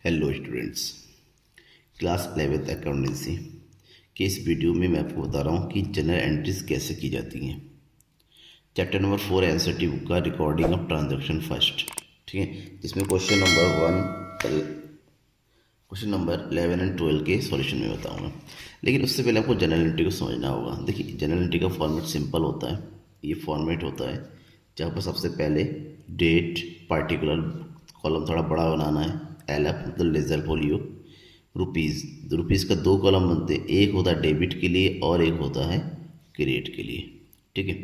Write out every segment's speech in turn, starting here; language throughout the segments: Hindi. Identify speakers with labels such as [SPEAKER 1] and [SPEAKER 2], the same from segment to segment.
[SPEAKER 1] Hello students, class 11th accountancy के इस वीडियो में मैं आपको बता रहा हूँ कि जनरल एंट्रीज कैसे की जाती हैं। चैप्टर नंबर 4 एनसीईआरटी बुक का रिकॉर्डिंग ऑफ ट्रांजैक्शन फर्स्ट, ठीक है, जिसमें क्वेश्चन नंबर 11 एंड 12 के सॉल्यूशन में बताऊँगा। लेकिन उससे पहले आपको जनरल एंट्री को समझना होगा। देखिए, जनरल एंट्री का फॉर्मेट सिंपल होता है। ये फॉर्मेट होता है जहाँ पर सबसे पहले डेट, पार्टिकुलर कॉलम थोड़ा बड़ा बनाना है, LF मतलब लेजर फोलियो, रुपीज़, रुपीज़ का 2 कॉलम बनते हैं, एक होता है डेबिट के लिए और एक होता है क्रेडिट के लिए, ठीक है।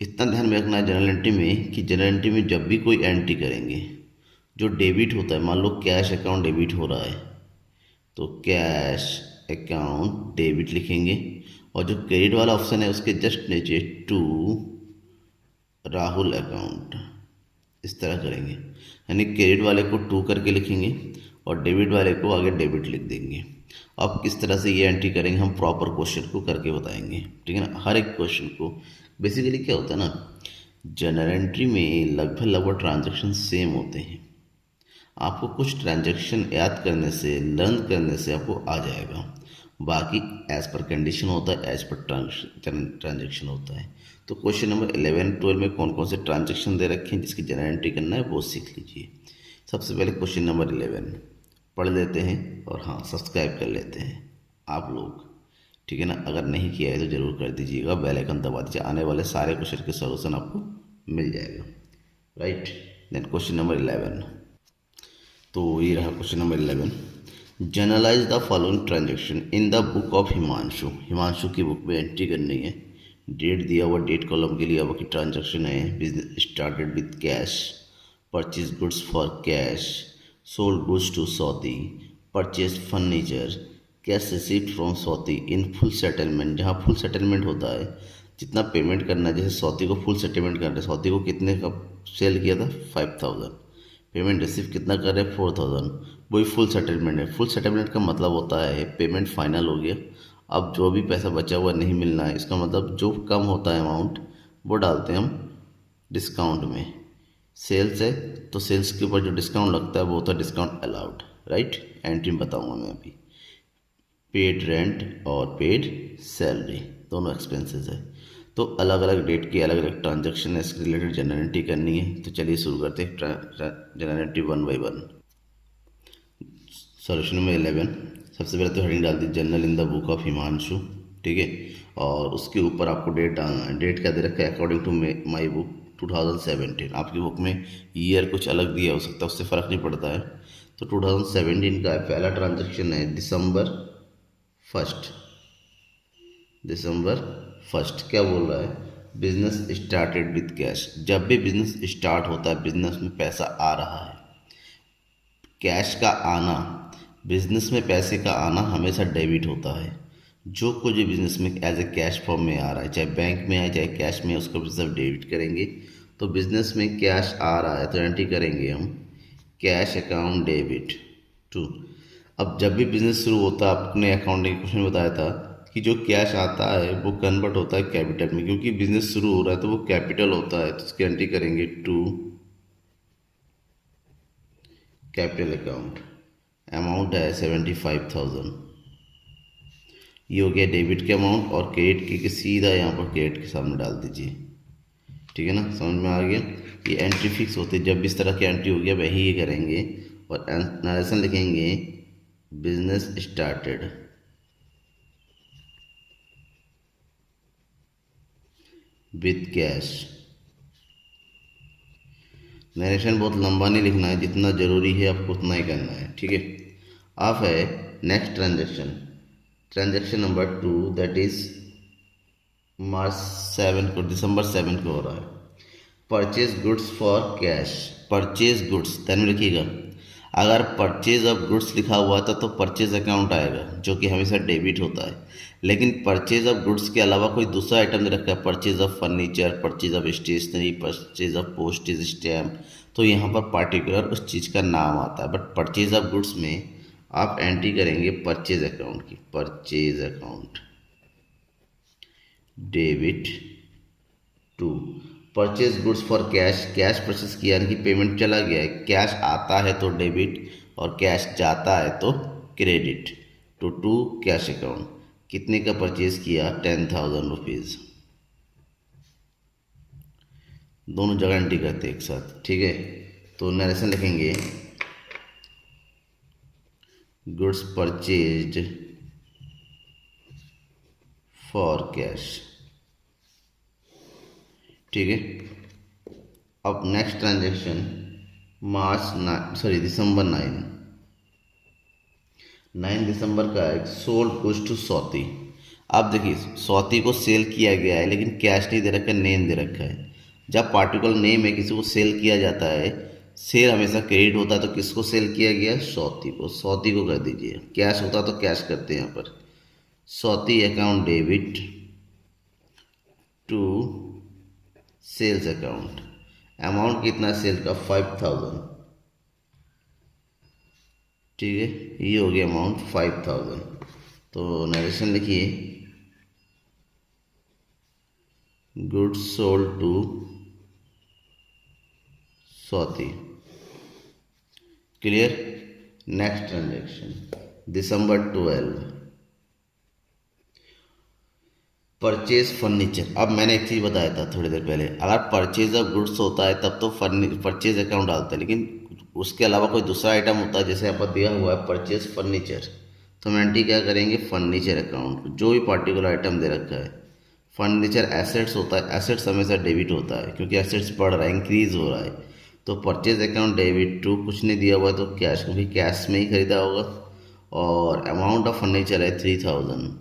[SPEAKER 1] इतना ध्यान में रखना है जनरल एंट्री में कि जनरल एंट्री में जब भी कोई एंट्री करेंगे, जो डेबिट होता है, मान लो कैश अकाउंट डेबिट हो रहा है तो कैश अकाउंट डेबिट लिखेंगे, और जो क्रेडिट वाला ऑप्शन है उसके जस्ट नीचे टू राहुल अकाउंट, इस तरह करेंगे। यानी क्रेडिट वाले को टू करके लिखेंगे और डेबिट वाले को आगे डेबिट लिख देंगे। अब किस तरह से ये एंट्री करेंगे हम प्रॉपर क्वेश्चन को करके बताएंगे, ठीक है ना। हर एक क्वेश्चन को बेसिकली क्या होता है ना, जनरल एंट्री में लगभग ट्रांजेक्शन सेम होते हैं। आपको कुछ ट्रांजैक्शन याद करने से, लर्न करने से आपको आ जाएगा। बाकी एज पर कंडीशन होता है, एज पर ट्रांजैक्शन होता है। तो क्वेश्चन नंबर 11 12 में कौन कौन से ट्रांजैक्शन दे रखे हैं जिसकी जनरल एंट्री करना है वो सीख लीजिए। सबसे पहले क्वेश्चन नंबर 11 पढ़ लेते हैं, और हाँ, सब्सक्राइब कर लेते हैं आप लोग, ठीक है ना। अगर नहीं किया है तो ज़रूर कर दीजिएगा, बेल आइकन दबा दीजिए, आने वाले सारे क्वेश्चन के सॉल्यूशन आपको मिल जाएगा, राइट। देन क्वेश्चन नंबर 11, तो ये रहा question number 11। Generalized the following transaction in the book of Himanshu. Himanshu की बुक में एंट्री करनी है। डेट दिया हुआ, डेट कॉलम के लिए अब की ट्रांजेक्शन है। Business started with cash, purchase goods for cash, sold goods to Sauti, purchase furniture, cash received from Sauti in full settlement. जहाँ फुल सेटलमेंट होता है, जितना पेमेंट करना है, जैसे सौती को फुल सेटलमेंट करना है, सौती को कितने का सेल किया था 5000, पेमेंट रिसीव कितना कर रहे हैं 4000, वही फुल सेटलमेंट है। फुल सेटलमेंट का मतलब होता है पेमेंट फाइनल हो गया, अब जो भी पैसा बचा हुआ नहीं मिलना है। इसका मतलब जो कम होता है अमाउंट वो डालते हैं हम डिस्काउंट में। सेल्स है तो सेल्स के ऊपर जो डिस्काउंट लगता है वो होता है डिस्काउंट अलाउड, राइट। एंट्री में बताऊँगा मैं अभी। पेड रेंट और पेड सैलरी दोनों एक्सपेंसेस है। तो अलग अलग डेट की अलग अलग ट्रांजेक्शन है, इसके रिलेटेड जनरल एंट्री करनी है। तो चलिए शुरू करते हैं general entry 1 by 1। Solution number 11, सबसे पहले तो हेडिंग डाल दी general in the book of Himanshu, ठीक है। और उसके ऊपर आपको डेट डालना है। डेट क्या दे रखा है, अकॉर्डिंग टू माई बुक 2017। आपकी बुक में ईयर कुछ अलग दिया हो सकता है, उससे फ़र्क नहीं पड़ता है। तो 2017 का पहला ट्रांजेक्शन है दिसंबर 1। दिसंबर 1 क्या बोल रहा है, बिजनेस स्टार्टेड विद कैश। जब भी बिजनेस स्टार्ट होता है, बिजनेस में पैसा आ रहा है, कैश का आना, बिजनेस में पैसे का आना हमेशा डेबिट होता है। जो कुछ भी बिजनेस में एज ए कैश फॉर्म में आ रहा है, चाहे बैंक में आए चाहे कैश में, उसको भी सब डेबिट करेंगे। तो बिजनेस में कैश आ रहा है तो एंट्री करेंगे हम कैश अकाउंट डेबिट टू। अब जब भी बिजनेस शुरू होता है, आपने अकाउंटिंग क्वेश्चन बताया था कि जो कैश आता है वो कन्वर्ट होता है कैपिटल में, क्योंकि बिजनेस शुरू हो रहा है तो वो कैपिटल होता है। तो इसकी एंट्री करेंगे टू कैपिटल अकाउंट। अमाउंट है 75,000। ये हो गया डेबिट के अमाउंट, और क्रेडिट के सीधा यहाँ पर क्रेडिट के सामने डाल दीजिए, ठीक है ना। समझ में आ गया। ये एंट्री फिक्स होती है, जब भी इस तरह की एंट्री हो गया वही ये करेंगे। और नरेशन लिखेंगे business started with cash. Narration बहुत लंबा नहीं लिखना है, जितना ज़रूरी है आपको उतना ही करना है, ठीक है। अब है next transaction, transaction number 2, that is March 7 को, दिसंबर 7 को हो रहा है। Purchase goods for cash, purchase goods ध्यान में रखिएगा। अगर परचेज ऑफ गुड्स लिखा हुआ था तो परचेज अकाउंट आएगा, जो कि हमेशा डेबिट होता है। लेकिन परचेज ऑफ गुड्स के अलावा कोई दूसरा आइटम नहीं रखा है, purchase of furniture, purchase of stationery, purchase of postage stamp, तो यहाँ पर पार्टिकुलर उस चीज़ का नाम आता है। बट परचेज ऑफ गुड्स में आप एंट्री करेंगे परचेज अकाउंट की, purchase account debit to purchase goods for cash. Cash purchase किया यानी कि पेमेंट चला गया है, कैश आता है तो डेबिट, और कैश जाता है तो क्रेडिट टू कैश अकाउंट। कितने का परचेज किया? 10,000 रुपीज़। दोनों जगह एंट्री करते हैं एक साथ, ठीक है। तो नरेशन लिखेंगे गुड्स परचेज्ड फॉर कैश, ठीक है। अब नेक्स्ट ट्रांजेक्शन दिसंबर 9 दिसंबर का है, सोल्ड गुड्स टू सौती। अब देखिए सौती को सेल किया गया है लेकिन कैश नहीं दे रखा है, नेम दे रखा है। जब पार्टिकुलर नेम है किसी को सेल किया जाता है, सेल हमेशा क्रेडिट होता है, तो किसको सेल किया गया? सौती को। सौती को कर दीजिए। कैश होता तो कैश करते हैं यहाँ पर। Sauti account debit to sales account. Amount कितना सेल का? 5,000, ठीक है। ये हो गया अमाउंट 5,000। तो नरेशन लिखिए goods sold to Sauti. Clear. Next transaction December 12 purchase furniture. अब मैंने एक चीज़ बताया था थोड़ी देर पहले, अगर परचेज ऑफ गुड्स होता है तब तो परचेज अकाउंट डालते हैं, लेकिन उसके अलावा कोई दूसरा आइटम होता है, जैसे यहाँ पर दिया हुआ है परचेज फर्नीचर, तो हम एंट्री क्या करेंगे? Furniture account. जो भी पार्टिकुलर आइटम दे रखा है, फर्नीचर एसेट्स होता है, एसेट्स हमेशा डेबिट होता है क्योंकि एसेट्स बढ़ रहा है, इंक्रीज हो रहा है। तो परचेज अकाउंट डेबिट टू कुछ नहीं दिया हुआ तो कैश, क्योंकि कैश में ही खरीदा होगा। और अमाउंट ऑफ फर्नीचर है 3,000,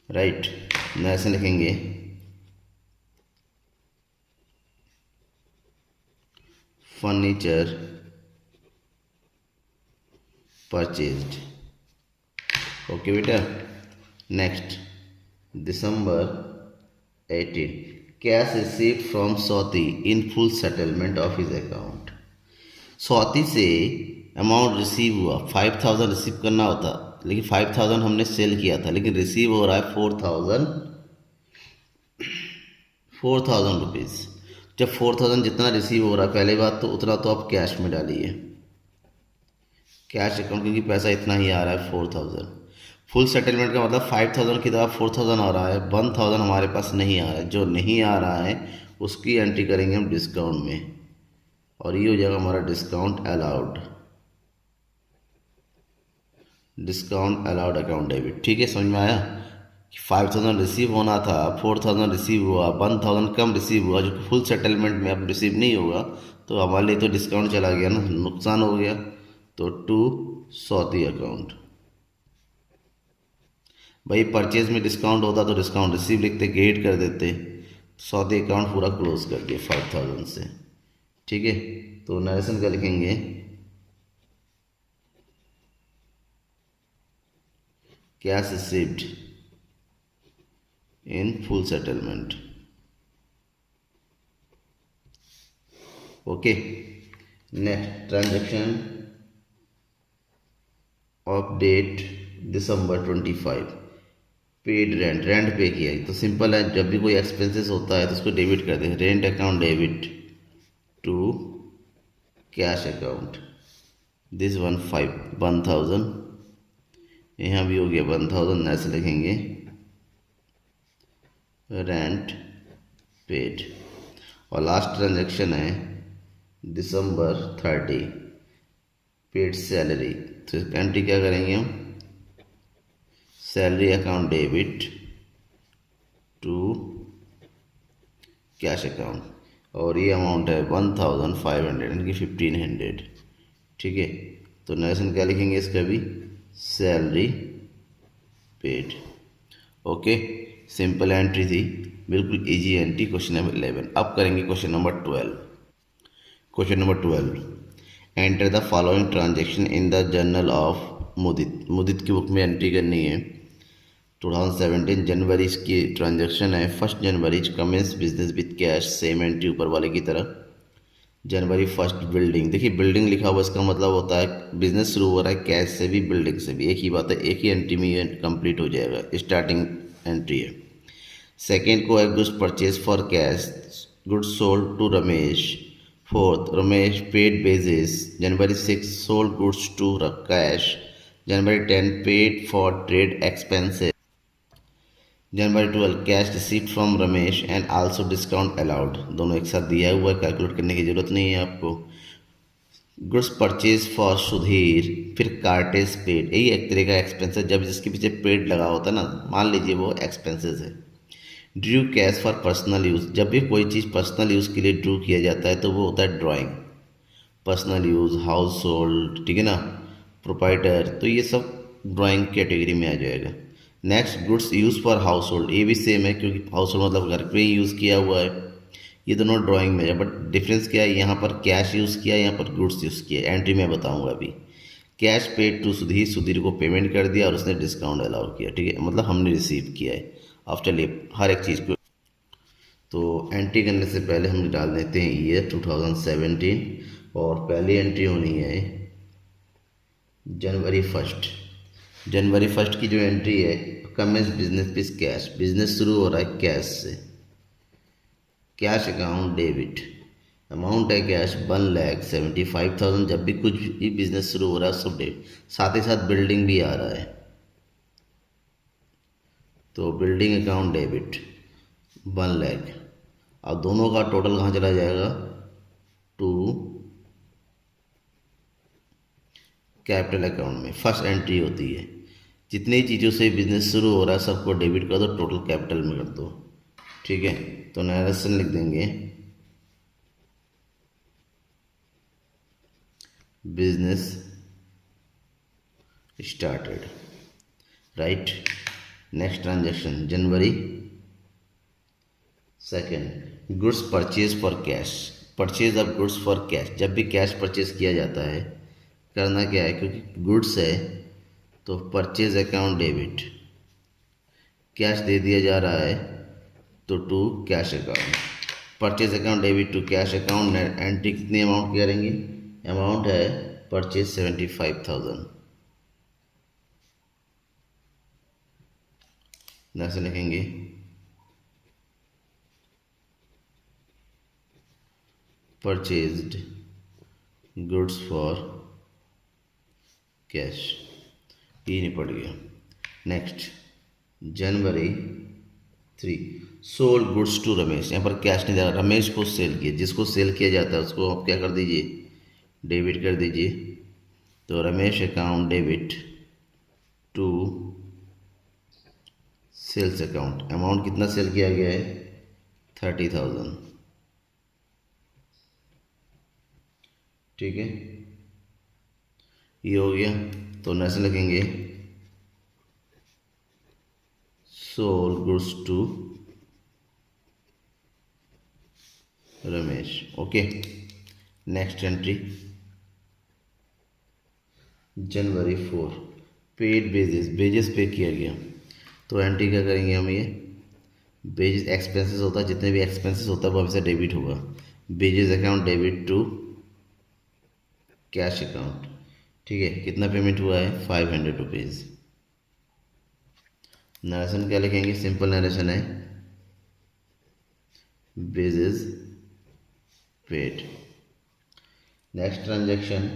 [SPEAKER 1] राइट। ऐसे लिखेंगे फर्नीचर परचेज्ड। ओके बेटा। Next December 18 cash received from Sauti in full settlement of his account. Sauti से अमाउंट रिसीव हुआ, 5,000 रिसीव करना होता, लेकिन 5,000 हमने सेल किया था, लेकिन रिसीव हो रहा है 4,000 रुपीज़। जब 4,000 जितना रिसीव हो रहा है, पहले बात तो उतना तो आप कैश में डालिए, कैश अकाउंट, क्योंकि पैसा इतना ही आ रहा है 4,000। फुल सेटलमेंट का मतलब 5,000 की तरफ 4,000 आ रहा है, 1,000 हमारे पास नहीं आ रहा है। जो नहीं आ रहा है उसकी एंट्री करेंगे हम डिस्काउंट में, और ये हो जाएगा हमारा discount allowed, discount allowed account debit. ठीक है, समझ में आया? 5,000 रिसीव होना था, 4,000 रिसीव हुआ, 1,000 कम रिसीव हुआ, जो कि फुल सेटलमेंट में अब रिसीव नहीं होगा, तो हमारे लिए तो डिस्काउंट चला गया ना, नुकसान हो गया। तो टू सौती अकाउंट। भाई परचेज में डिस्काउंट होता तो डिस्काउंट रिसीव लिखते, क्रेडिट कर देते, सौती अकाउंट पूरा क्लोज कर दिया 5,000 से। ठीक है, तो नरेशन का लिखेंगे cash received in full settlement. Okay, next transaction of date December 25 paid rent, rent pay किया। तो सिंपल है, जब भी कोई एक्सपेंसेस होता है तो उसको डेबिट कर दें, rent account debit to cash account. This 1,000, यहाँ भी हो गया 1,000, ऐसे लिखेंगे रेंट पेड। और लास्ट ट्रांजेक्शन है दिसंबर 30 पेड सैलरी। तो एंट्री क्या करेंगे हम? Salary account debit to cash account, और ये अमाउंट है 1,500 यानी कि 1,500। ठीक है, तो नरेशन क्या लिखेंगे इसका भी? Salary paid. Okay, simple entry थी, बिल्कुल इजी एंट्री। Question number 11। अब करेंगे question number 12। Question number 12, enter the following transaction in the journal of Mudit. Mudit की बुक में एंट्री करनी है। 2017 जनवरी इसकी ट्रांजेक्शन है। 1 January commence business with cash, same entry ऊपर वाले की तरह। जनवरी 1 बिल्डिंग, देखिए बिल्डिंग लिखा हुआ, इसका मतलब होता है बिजनेस शुरू हो रहा है कैश से भी बिल्डिंग से भी, एक ही बात है, एक ही एंट्री में ये कंप्लीट हो जाएगा, स्टार्टिंग एंट्री है। सेकेंड को है goods purchase for cash, goods sold to Ramesh fourth, Ramesh paid basis January 6 sold goods to cash January 10 paid for trade expenses January 12 cash received from Ramesh and also discount allowed. दोनों एक साथ दिया हुआ है, कैलकुलेट करने की जरूरत नहीं है आपको। गुड्स परचेज फॉर सुधीर, फिर कार्टेज पेड, यही एक तरह का एक्सपेंस है जब जिसके पीछे पेड लगा होता है ना, मान लीजिए वो एक्सपेंसेस है। Drew cash for personal use, जब भी कोई चीज़ पर्सनल यूज़ के लिए ड्रू किया जाता है तो वो होता है drawing, personal use, house hold, ठीक है ना, प्रोपाइटर, तो ये सब ड्राइंग कैटेगरी में आ जाएगा। Next, goods use for house hold, ये भी सेम है क्योंकि हाउस होल्ड मतलब घर पे ही यूज़ किया हुआ है, ये दोनों ड्राइंग में है। बट डिफरेंस क्या है, यहाँ पर कैश यूज़ किया, यहाँ पर गुड्स यूज़ किया। एंट्री में बताऊँगा अभी। Cash paid to Sudhir, Sudhir को पेमेंट कर दिया और उसने डिस्काउंट अलाउ किया, ठीक है, मतलब हमने रिसीव किया है आफ्टर लिप हर एक चीज़ को। तो एंट्री करने से पहले हम डाल देते हैं ईयर 2017 और पहली एंट्री होनी है जनवरी 1। जनवरी 1 की जो एंट्री है, कमेंस बिजनेस पिस कैश, बिजनेस शुरू हो रहा है कैश से। कैश अकाउंट डेबिट, अमाउंट है कैश 1,75,000। जब भी कुछ भी बिजनेस शुरू हो रहा है सब डेबिट, साथ ही साथ बिल्डिंग भी आ रहा है तो बिल्डिंग अकाउंट डेबिट 1,00,000। अब दोनों का टोटल कहाँ चला जाएगा, टू कैपिटल अकाउंट में। फर्स्ट एंट्री होती है, जितनी चीज़ों से बिजनेस शुरू हो रहा है सबको डेबिट कर दो, टोटल कैपिटल में कर दो, ठीक है। तो नरेशन लिख देंगे, business started, right. Next transaction January 2, goods purchase for cash, purchase of goods for cash. जब भी कैश परचेज किया जाता है करना क्या है, क्योंकि गुड्स है तो परचेज अकाउंट डेबिट, कैश दे दिया जा रहा है तो to cash account, purchase account debit to cash account. Entry कितनी अमाउंट करेंगे, अमाउंट है परचेज 75,000। ऐसे लिखेंगे, परचेज्ड गुड्स फॉर कैश, ये नहीं पड़ गया। Next January 3 sold goods to Ramesh, यहाँ पर कैश नहीं जा रहा, रमेश को सेल किया, जिसको सेल किया जाता है उसको आप क्या कर दीजिए, डेबिट कर दीजिए। तो Ramesh account debit to sales account, amount कितना सेल किया गया है 30,000, ठीक है, ये हो गया। तो नेक्स्ट लिखेंगे sold goods to Ramesh, okay. Next entry January 4 paid wages, wages pay किया गया। तो एंट्री क्या करेंगे हम, ये बेजेस एक्सपेंसेस होता है, जितने भी एक्सपेंसेस होता है वो हमेशा डेबिट होगा। Wages account debit to cash account, ठीक है। कितना पेमेंट हुआ है 500 रुपीज़। नरेशन क्या लिखेंगे, सिंपल नरेशन है, wages paid. Next transaction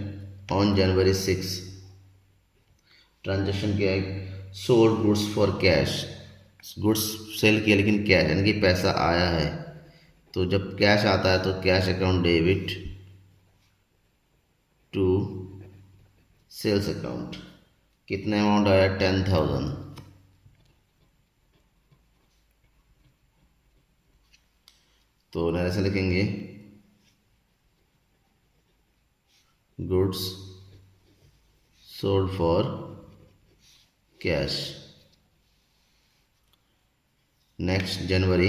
[SPEAKER 1] on January 6, transaction क्या है, sold goods for cash, goods sale किया लेकिन कैश यानी कि पैसा आया है। तो जब कैश आता है तो cash account debit to sales account, कितना अमाउंट आया 10,000। तो नरेशन लिखेंगे goods sold for cash. Next January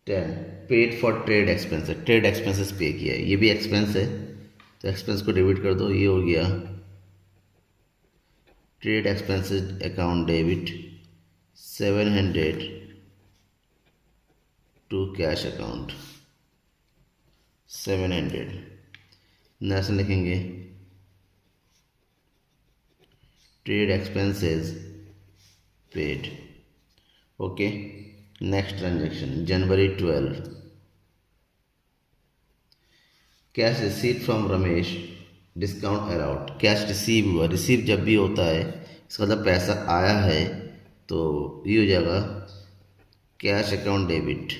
[SPEAKER 1] 10 paid for trade expenses, trade expenses pay किया है, ये भी एक्सपेंस है तो एक्सपेंस को डेबिट कर दो, ये हो गया trade expenses account debit 700 to cash account 700। Next लिखेंगे trade expenses paid, okay. Next transaction January 12 cash receive from Ramesh, discount allowed. Cash receive हुआ, रिसीव जब भी होता है इसका मतलब पैसा आया है, तो ये हो जाएगा कैश अकाउंट डेबिट।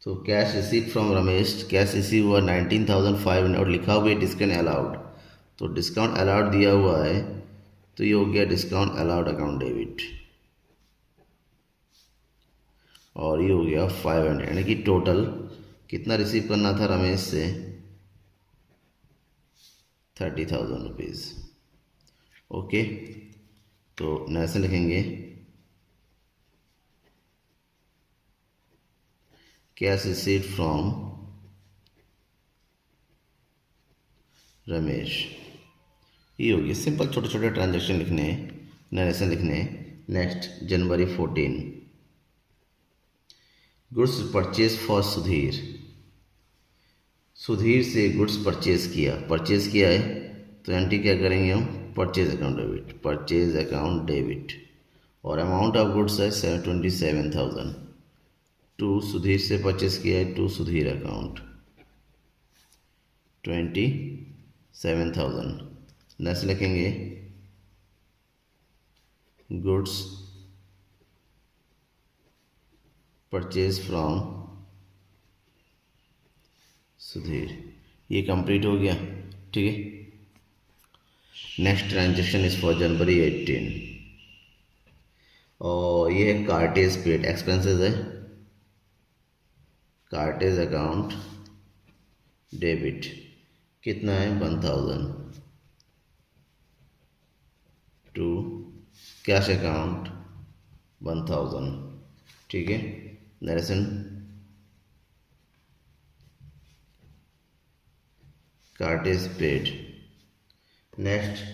[SPEAKER 1] तो cash receive from Ramesh, cash receive हुआ 19,500 और लिखा हुआ है डिस्काउंट अलाउड, तो डिस्काउंट अलाउड दिया हुआ है तो ये हो गया डिस्काउंट अलाउड अकाउंट डेबिट। और ये हो गया 500, यानी कि टोटल कितना रिसीव करना था रमेश से, 30,000 रुपीज़। ओके, तो नैसे लिखेंगे कैश रिसीव फ्रॉम रमेश। ये हो गया सिंपल, छोटे छोटे ट्रांजेक्शन लिखने हैं, नरेशन लिखने हैं। Next January 14, goods purchase for Sudhir. Sudhir से गुड्स परचेज किया है तो एंट्री क्या करेंगे हम, purchase account debit, purchase account debit. और अमाउंट ऑफ गुड्स है 27,000। टू सुधीर से परचेज किया है, टू सुधीर अकाउंट 27,000। नेक्स्ट लिखेंगे गुड्स परचेज फ्रॉम सुधीर। ये कंप्लीट हो गया, ठीक है। Next transaction is for January 18 और ये है कार्टेज पेड, एक्सपेंसेस है, कार्टेज अकाउंट डेबिट। कितना है 1,000 टू कैश अकाउंट 1,000, ठीक है। Narration carriage paid. Next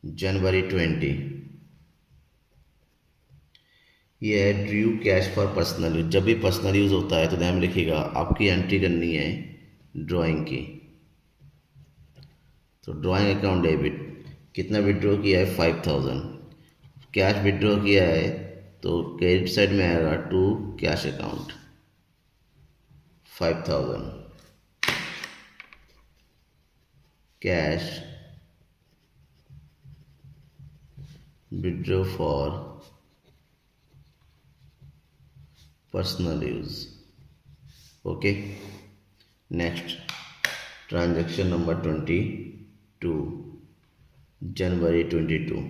[SPEAKER 1] January 20, ये है Drew cash for personal use. जब भी पर्सनल यूज़ होता है तो ध्यान में लिखिएगा आपकी एंट्री करनी है ड्राइंग की। तो ड्राइंग अकाउंट डेबिट, कितना विड्रॉ किया है 5,000। कैश विड्रॉ किया है तो क्रेडिट साइड में आएगा to cash account 5,000, cash withdraw for personal use. Okay, next transaction number 22, January 22,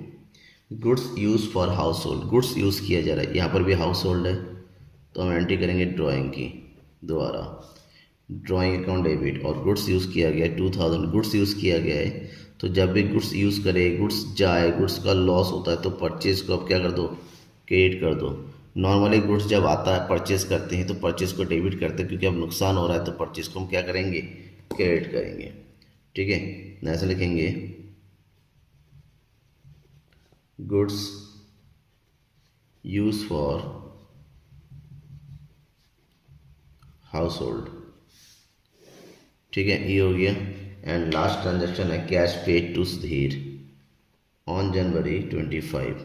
[SPEAKER 1] goods use for household. Goods use किया जा रहा है, यहाँ पर भी हाउस होल्ड है तो हम एंट्री करेंगे ड्राइंग की दोबारा, ड्राइंग अकाउंट डेबिट। और गुड्स यूज़ किया गया है 2,000, गुड्स यूज़ किया गया है तो जब भी गुड्स यूज़ करे, गुड्स जाए, गुड्स का लॉस होता है तो परचेज को आप क्या कर दो, क्रेडिट कर दो। नॉर्मली गुड्स जब आता है परचेज करते हैं तो परचेज को डेबिट करते हैं, क्योंकि अब नुकसान हो रहा है तो परचेज को हम क्या करेंगे, क्रेडिट करेंगे, ठीक है। ऐसे लिखेंगे goods use for household, ठीक है, ये हो गया। एंड लास्ट ट्रांजेक्शन है cash paid to Sudhir on January 25।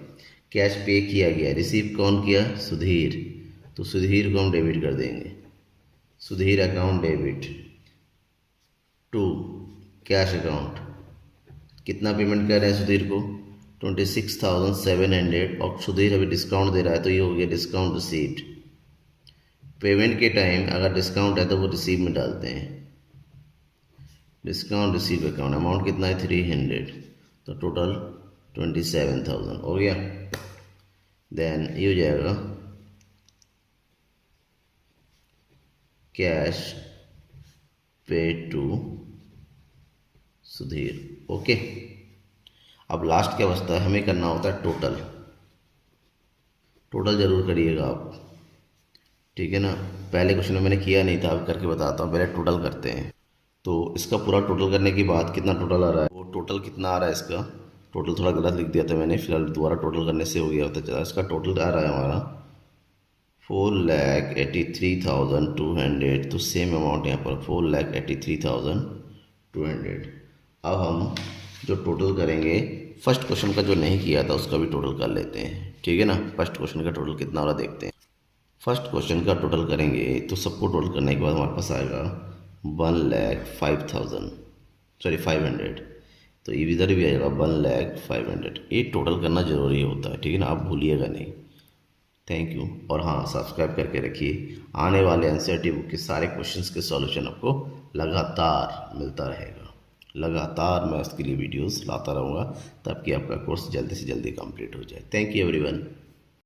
[SPEAKER 1] कैश पे किया गया, रिसीव कौन किया, सुधीर, तो सुधीर को हम डेबिट कर देंगे, Sudhir account debit to cash account. कितना पेमेंट कर रहे हैं सुधीर को, 26,700 और सुधीर अभी डिस्काउंट दे रहा है तो ये हो गया डिस्काउंट रिसीव्ड। पेमेंट के टाइम अगर डिस्काउंट है तो वो रिसीव में डालते हैं, डिस्काउंट रिसीव अकाउंट। अमाउंट कितना है 300, तो टोटल 27,000 हो गया। देन ये हो जाएगा cash paid to Sudhir. Okay, अब लास्ट क्या बचता है, हमें करना होता है टोटल। टोटल ज़रूर करिएगा आप, ठीक है ना। पहले क्वेश्चन में मैंने किया नहीं था, अब करके बताता हूँ। पहले टोटल करते हैं। तो इसका पूरा टोटल करने के बाद कितना टोटल आ रहा है, वो टोटल कितना आ रहा है, इसका टोटल थोड़ा गलत लिख दिया था मैंने, फिलहाल दोबारा टोटल करने से हो गया होता चला। इसका टोटल आ रहा है हमारा 4,83,200, तो सेम अमाउंट यहाँ पर 4,83,200। अब हम जो टोटल करेंगे, फर्स्ट क्वेश्चन का जो नहीं किया था उसका भी टोटल कर लेते हैं, ठीक है ना। फर्स्ट क्वेश्चन का टोटल कितना हो रहा देखते हैं। फर्स्ट क्वेश्चन का टोटल करेंगे तो सबको टोटल करने के बाद हमारे पास आएगा 1,05,000 सॉरी 500, तो इधर भी आएगा 1,05,000। ये टोटल करना ज़रूरी होता है, ठीक है ना, आप भूलिएगा नहीं। Thank you. और हाँ, सब्सक्राइब करके रखिए, आने वाले एनसीईआरटी बुक के सारे क्वेश्चंस के सॉल्यूशन आपको लगातार मिलता रहेगा। लगातार मैं इसके लिए वीडियोस लाता रहूँगा ताकि आपका कोर्स जल्दी से जल्दी कंप्लीट हो जाए। Thank you everyone.